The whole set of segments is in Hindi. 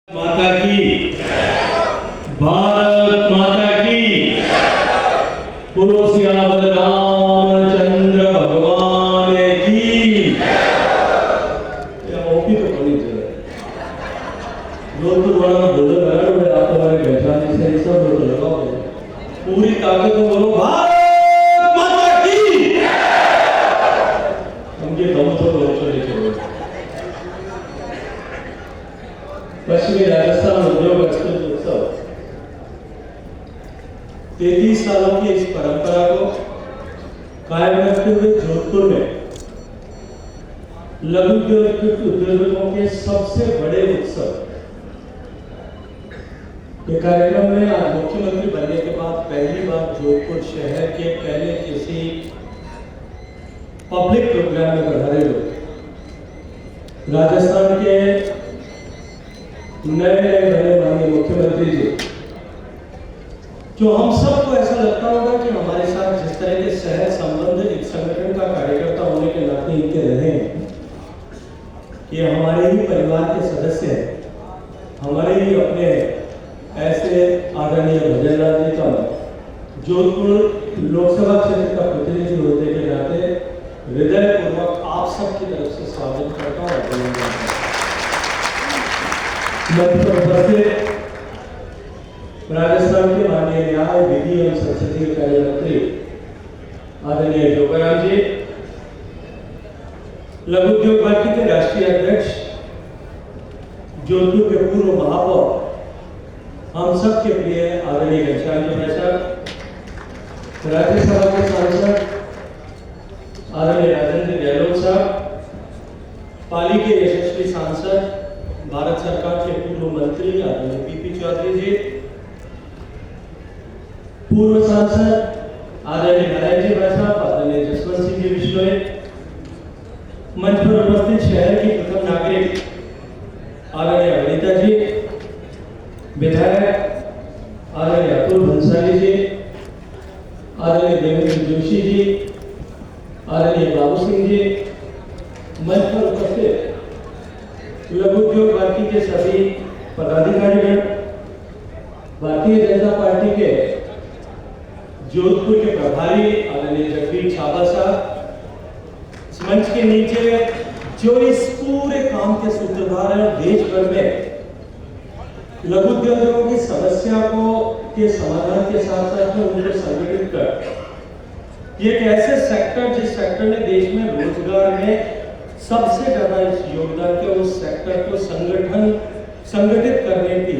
माता की भारत माता की बोलो सियावर रामचंद्र भगवान की। ओपी तो होनी चाहिए। जोधपुर वाला बोलो लगा आप हमारे पहचान से सब लोग लगाओ पूरी ताकत को बोलो भारत माता की। हम ये दम तो लोग चले चलो। पश्चिमी राजस्थान उद्योग एक्सप्रेस उत्सव 33 सालों की इस परंपरा को कायम रखते हुए जोधपुर में लघु उद्योगों के सबसे बड़े उत्सव के कार्यक्रम में आज मुख्यमंत्री बनने के बाद पहली बार जोधपुर शहर के पहले किसी पब्लिक प्रोग्राम में पधारे लोग राजस्थान के नए बने माननीय मुख्यमंत्री जी, जो हम सबको ऐसा लगता होगा कि हमारे साथ जिस तरह के शहर संबंध एक संगठन का कार्यकर्ता होने के नाते इनके रहे हैं, ये हमारे ही परिवार के सदस्य हैं, हमारे ही अपने ऐसे आदरणीय भजनलाल जी का जोधपुर लोकसभा क्षेत्र का प्रतिनिधि होने के नाते हृदयपूर्वक आप सबकी तरफ से स्वागत करता हूँ और अभिनंदन करता हूँ। राजस्थान के माननीय न्याय विधि एवं संसदीय कार्य मंत्री आदरणीय जोगाराम जी, लघु उद्योग भारती के राष्ट्रीय अध्यक्ष, जोधपुर के पूर्व महापौर, हम सब के प्रिय आदरणीय घनश्याम जी साहब, राज्यसभा के सांसद आदरणीय राजेंद्र गहलोत साहब, पाली के यशस्वी सांसद भारत सरकार के पूर्व मंत्री आदरणीय पीपी चौधरी जी, पूर्व सांसद आदरणीय नारायण जी साहब, आदरणीय जसवंत सिंह जी विश्नोई, मंच पर उपस्थित शहर की प्रथम नागरिक आदरणीय अनिता जी, विधायक आदरणीय अतुल भंसाली जी, आदरणीय देवेंद्र जोशी जी, आदरणीय बाबू सिंह जी, मंच पर उपस्थित लघु उद्योग भारती के सभी पदाधिकारीगण, भारतीय जनता पार्टी के जोधपुर के प्रभारी आदरणीय जगदीप छाबा साहब, इस मंच के नीचे जो इस पूरे काम के सूत्रधार हैं, देश भर में लघु उद्योगों की समस्या को के समाधान के साथ साथ में उनको संगठित कर ये एक ऐसे सेक्टर जिस सेक्टर ने देश में रोजगार में सबसे ज्यादा योगदान किया, उस सेक्टर को संगठित करने की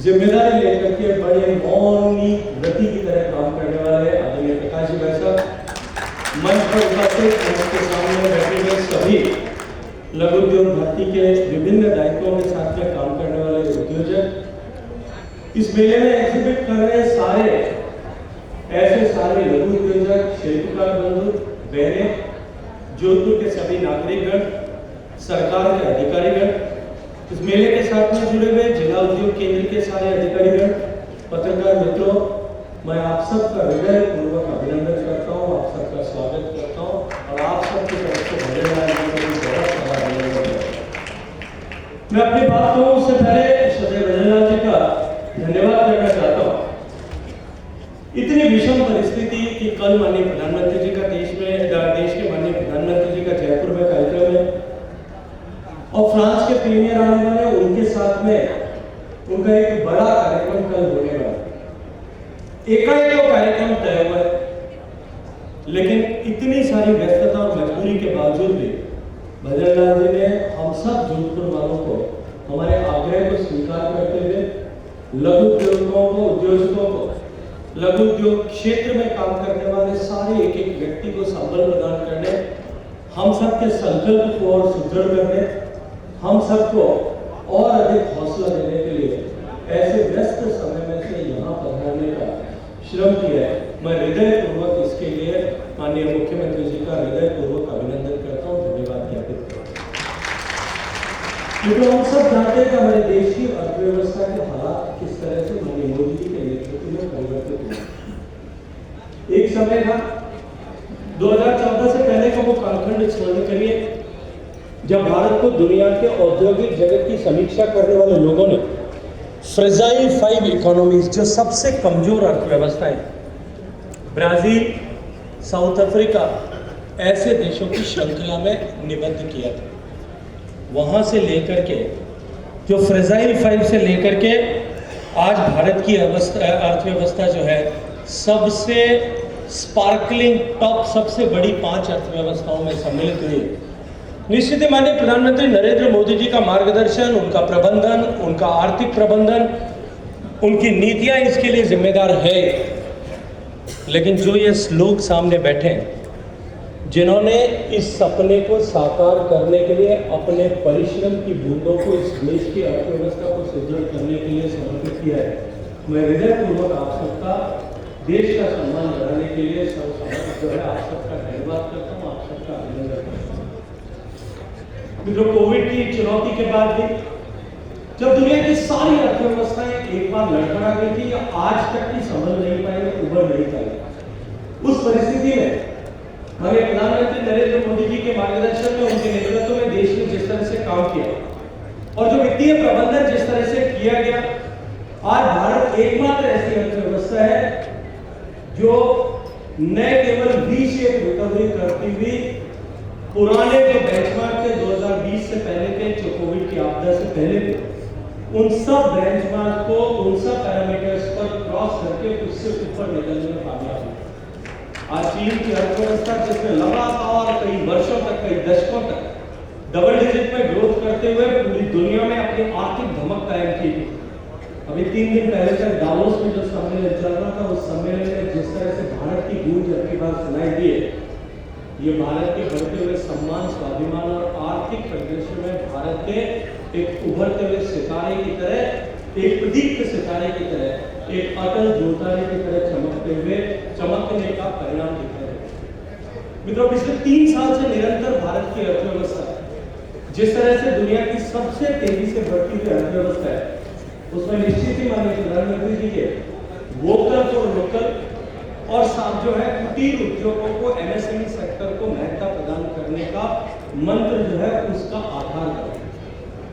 जिम्मेदारी लेकर के बड़े मौनी व्रती की तरह काम करने वाले आदरणीय प्रकाश जी भाई साहब, मंच पर उपस्थित उनके सामने बैठे हुए सभी लघु उद्योग भारती के विभिन्न दायित्वों के साथ में काम करने वाले उद्योजक, इस मेले में एग्जिबिट कर रहे सारे ऐसे सारे लघु उद्योजक, शिल्पकार बंधु बहनें, जोधपुर के सभी नागरिकगण, सरकार के अधिकारीगण, इस मेले के साथ में जुड़े हुए जिला उद्योग केंद्र के सारे अधिकारीगण, पत्रकार मित्रों, मैं आप सबका हृदयपूर्वक अभिनंदन करता हूँ, आप सबका स्वागत करता हूँ और आप सबकी तरफ से बहुत सारा अभिनंदन करता हूँ। मैं अपनी बात कहूँ उससे पहले सदैव भजनलाल जी का धन्यवाद करना चाहता हूँ। इतनी विषम परिस्थिति कि कल माननीय प्रधानमंत्री जी का देश के माननीय प्रधानमंत्री जी का जयपुर में कार्यक्रम है और फ्रांस के प्रीमियर आने वाले, उनके साथ में उनका एक बड़ा कार्यक्रम कल होने वाला है। एकाएक वो कार्यक्रम तय हुआ है, लेकिन इतनी सारी व्यस्तता और मजबूरी के बावजूद भी भजनलाल जी ने हम सब जोधपुर वालों को हमारे आग्रह को स्वीकार करते हुए लघु उद्योगों को, उद्योजकों को, लघु उद्योग क्षेत्र में काम करने वाले सारे एक एक व्यक्ति को संबल प्रदान करने, हम सबके संकल्प को और सुदृढ़ करने, हम सबको और अधिक हौसला देने के लिए ऐसे व्यस्त समय में से यहाँ पधारने का श्रम किया है। मैं हृदयपूर्वक इसके लिए माननीय मुख्यमंत्री जी का हृदयपूर्वक अभिनंदन करता हूँ, धन्यवाद ज्ञापित करता हूँ। क्योंकि हम सब जानते हैं कि हमारे देश की अर्थव्यवस्था के हालात किस तरह से माननीय मोदी जी के नेतृत्व में परिवर्तित हुए। एक समय था 2014 से पहले का वो कालखंड स्मरण करिए जब भारत को दुनिया के औद्योगिक जगत की समीक्षा करने वाले लोगों ने फ्रेजाइल 5 इकोनॉमीज, जो सबसे कमजोर अर्थव्यवस्थाएं, ब्राजील, साउथ अफ्रीका, ऐसे देशों की श्रृंखला में निबद्ध किया था। वहां से लेकर के, जो फ्रेजाइल 5 से लेकर के आज भारत की अर्थव्यवस्था जो है सबसे स्पार्कलिंग टॉप, सबसे बड़ी 5 अर्थव्यवस्थाओं में सम्मिलित हुई। निश्चित ही माननीय प्रधानमंत्री नरेंद्र मोदी जी का मार्गदर्शन, उनका प्रबंधन, उनका आर्थिक प्रबंधन, उनकी नीतियां इसके लिए जिम्मेदार है। लेकिन जो ये लोग सामने बैठे हैं, जिन्होंने इस सपने को साकार करने के लिए अपने परिश्रम की बूंदों को इस देश की अर्थव्यवस्था को सुदृढ़ करने के लिए समर्पित किया है, मैं हृदयपूर्वक आप सबका, देश का सम्मान बढ़ाने के लिए जो है आप सबका धन्यवाद करता हूँ, आप सबका अभिनंदन करता हूँ। मित्रों, कोविड की चुनौती के बाद भी जब दुनिया की सारी अर्थव्यवस्थाएं एक बार लड़खड़ा गई थी या आज तक की संभल नहीं पाई, उभर नहीं पाई, उस परिस्थिति में हमारे प्रधानमंत्री नरेंद्र मोदी जी के मार्गदर्शन में, उनके नेतृत्व में देश ने जिस तरह से काम किया और जो वित्तीय प्रबंधन जिस तरह से किया गया, आज भारत एकमात्र ऐसी अर्थव्यवस्था है जो न केवल वी शेप रिकवरी करती हुई पुराने जो बेंचमार्क थे 2020 से पहले के, जो कोविड की आपदा से पहले थे, उन सब बेंचमार्क को, उन सब पैरामीटर्स पर क्रॉस करके उससे ऊपर निकलने में कामयाब हुई। आज चीन की अर्थव्यवस्था जिसमें लगातार कई वर्षों तक, कई दशकों तक डबल डिजिट में ग्रोथ करते हुए पूरी दुनिया में अपनी आर्थिक धमक कायम की थी। अभी 3 दिन पहले तक दावोस में जो सम्मेलन चल रहा था, उस सम्मेलन में जिस तरह से भारत की गूंज अपनी बात सुनाई दी है, ये भारत के बढ़ते हुए सम्मान, स्वाभिमान और आर्थिक परिदृश्य में भारत के एक उभरते हुए सितारे की तरह, एक प्रदीप्त सितारे की तरह, एक अटल ज्योतारे की तरह चमकने का परिणाम दिख रहे हैं। मित्रों, पिछले 3 साल से निरंतर भारत की अर्थव्यवस्था जिस तरह से दुनिया की सबसे तेजी से बढ़ती हुई अर्थव्यवस्था है, उसमें निश्चित ही माननीय प्रधानमंत्री जी के वोकल फॉर लोकल और साथ जो है कुटीर उद्योगों को, एमएसएमई सेक्टर को महत्ता प्रदान करने का मंत्र जो है उसका आधार है।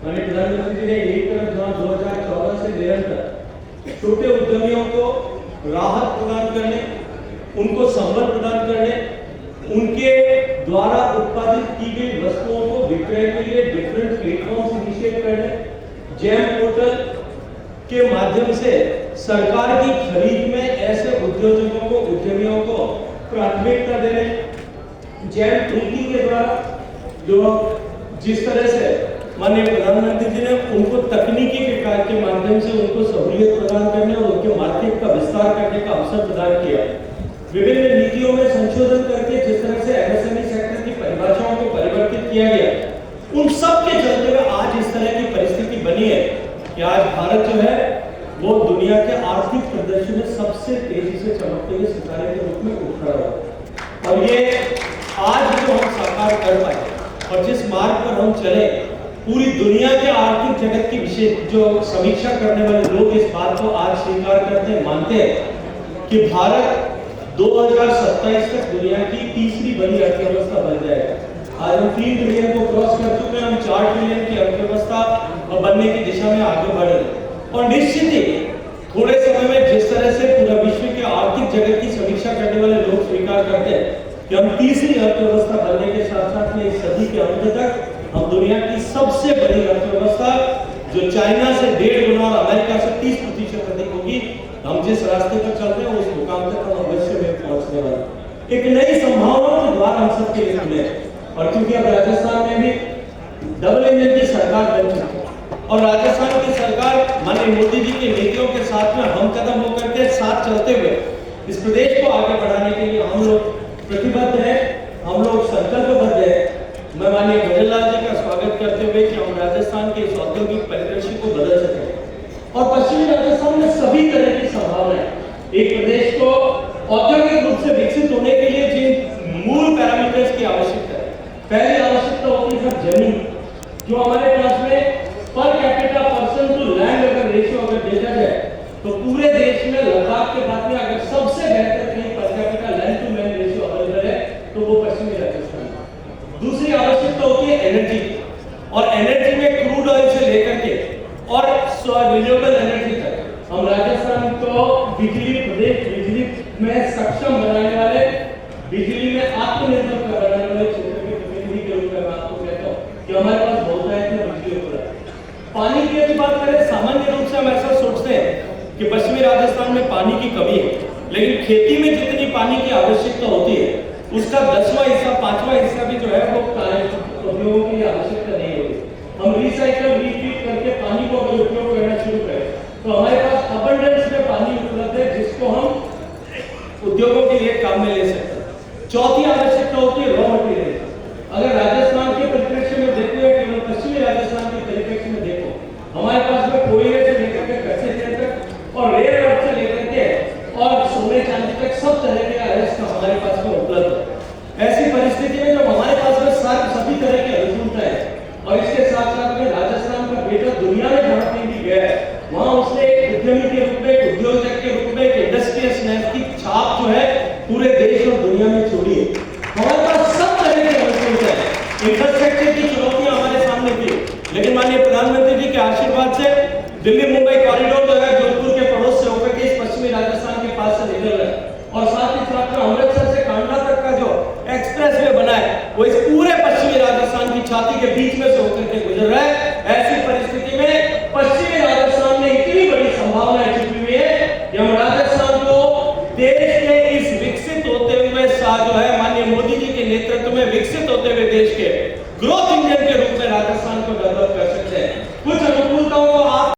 माननीय प्रधानमंत्री जी ने एक तरफ 2014 से निरंतर छोटे उद्यमियों को राहत प्रदान करने, उनको संबल प्रदान करने, उनके द्वारा उत्पादित की गई वस्तुओं को विक्रय के लिए डिफरेंट प्लेटफॉर्म्स इनिशिएट करने, जैम पोर्टल के माध्यम से सरकार की खरीद में ऐसे उद्योगों को, उद्यमियों को प्राथमिकता देने, जैम ट्रिकी के द्वारा जो जिस तरह से माननीय प्रधानमंत्री जी ने उनको तकनीकी विकास के माध्यम से उनको सहूलियत प्रदान करने और उनके मार्केट का विस्तार करने का अवसर प्रदान किया। विभिन्न नीतियों में संशोधन करके जिस तरह से एमएसएमई सेक्टर की परिभाषाओं को परिवर्तित किया गया, उन सब के चलते हुए आज इस तरह की परिस्थिति बनी है कि आज भारत जो है वो दुनिया के आर्थिक प्रदर्शन में सबसे तेजी से चमकते हुए सितारे के रूप में उठ रहा है। और ये आज जो हम साकार कर पाए और जिस मार्ग पर हम चले, पूरी दुनिया के आर्थिक जगत की विशेष जो समीक्षा करने वाले लोग इस बात को आज स्वीकार करते हैं, मानते हैं कि भारत 2027 तक दुनिया की तीसरी बड़ी अर्थव्यवस्था बन जाएगा। आज हम 3 ट्रिलियन को क्रॉस कर चुके हैं, हम 4 ट्रिलियन की अर्थव्यवस्था बनने की दिशा में आगे बढ़ रहे हैं। और निश्चित ही थोड़े समय में जिस तरह से पूरा विश्व के आर्थिक जगत की समीक्षा करने वाले लोग स्वीकार करते हैं कि हम तीसरी अर्थव्यवस्था बनने के साथ साथ में इस सदी के अंत तक हम दुनिया की सबसे बड़ी अर्थव्यवस्था, जो चाइना से 1.5 गुना और अमेरिका से 30% अधिक होगी, हम जिस रास्ते पर चल रहे हैं उस मुकाम तक हम अवश्य में पहुंचने वाले। एक नई संभावनाओं के द्वार हम सबके लिए खुले और क्योंकि अब राजस्थान में भी डबल इंजन की सरकार बन चुकी है और राजस्थान की सरकार माननीय मोदी जी की नीतियों के साथ में हम कदम होकर के साथ चलते हुए इस प्रदेश को आगे बढ़ाने के लिए हम लोग प्रतिबद्ध हैं, हम लोग संकल्पबद्ध हैं। मैं माननीय भजनलाल जी का स्वागत करते हुए कि हम राजस्थान के इस औद्योगिक परिदृश्य को बदल सकें और पश्चिमी राजस्थान में सभी तरह की संभावनाएं, एक प्रदेश को औद्योगिक रूप से विकसित होने के लिए जिन मूल पैरामीटर्स की आवश्यकता है, पहली आवश्यकता होती है जमीन, जो हमारे पास में per capita person to land अगर रेशियो अगर देखा जाए तो पूरे देश में लद्दाख के बाद में अगर सबसे बेहतर कहीं per capita land to man ratio available है तो वो पश्चिमी राजस्थान। दूसरी आवश्यकता होती है एनर्जी। रिन्यूएबल एनर्जी तक हम राजस्थान को बिजली में सक्षम बनाने वाले, बिजली में आत्मनिर्भर बनाने वाले क्षेत्र के प्रतिनिधि के रूप में मैं आपको कहता हूँ कि हमारे पास बहुत है बिजली उपलब्ध। पानी की यदि बात करें, सामान्य रूप से हम ऐसा सोचते हैं कि पश्चिमी राजस्थान में पानी की कमी है, लेकिन खेती में जितनी पानी की आवश्यकता होती है उसका 10वां हिस्सा 5वां हिस्सा भी जो है वो उद्योगों की आवश्यकता नहीं होती। हम रिसाइकल रिपीट करके पानी को अगर उपयोग करना शुरू करें तो हमारे पास अबंडेंस में पानी उपलब्ध है जिसको हम उद्योगों के लिए काम में ले सकते हैं। चौथी आवश्यकता होती है रॉ मटेरियल। अगर राजस्थान के परिप्रेक्ष्य में देखते हुए केवल पश्चिमी राजस्थान के परिप्रेक्ष्य में देखो, हमारे पास में कोयले से लेकर के कच्चे तेल तक और रेयर अर्थ से लेकर के और सोने चांदी तक सब तरह के अयस्क हमारे पास में उपलब्ध है। ऐसी परिस्थिति में जब हमारे पास में सभी तरह की अनुकूलता है और इसके साथ साथ में राजस्थान का बेटा दुनिया में जहाँ कहीं भी गया है वहाँ उसने एक उद्यमी के रूप में, उद्योजक के रूप में, एक इंडस्ट्रियलिस्ट की छाप जो है पूरे देश और दुनिया में छोड़ी है। हमारे पास सब तरह की अनुकूलता है। इंफ्रास्ट्रक्चर की चुनौतियां हमारे सामने थी, लेकिन माननीय प्रधानमंत्री जी के आशीर्वाद से दिल्ली मुंबई कॉरिडोर जो है जोधपुर के पड़ोस से होकर के इस पश्चिमी राजस्थान के पास से निकल रहा है और साथ ही साथ में अमृतसर से कांडला तक का जो एक्सप्रेस वे बना है वो इस पूरे पश्चिमी राजस्थान की छाती के बीच में से होकर के गुजर रहा है। ऐसी परिस्थिति में पश्चिमी राजस्थान में इतनी बड़ी संभावनाएं छिपी हुई है कि हम राजस्थान को देश के इस विकसित होते हुए जो है माननीय मोदी जी के नेतृत्व में विकसित होते हुए देश के ग्रोथ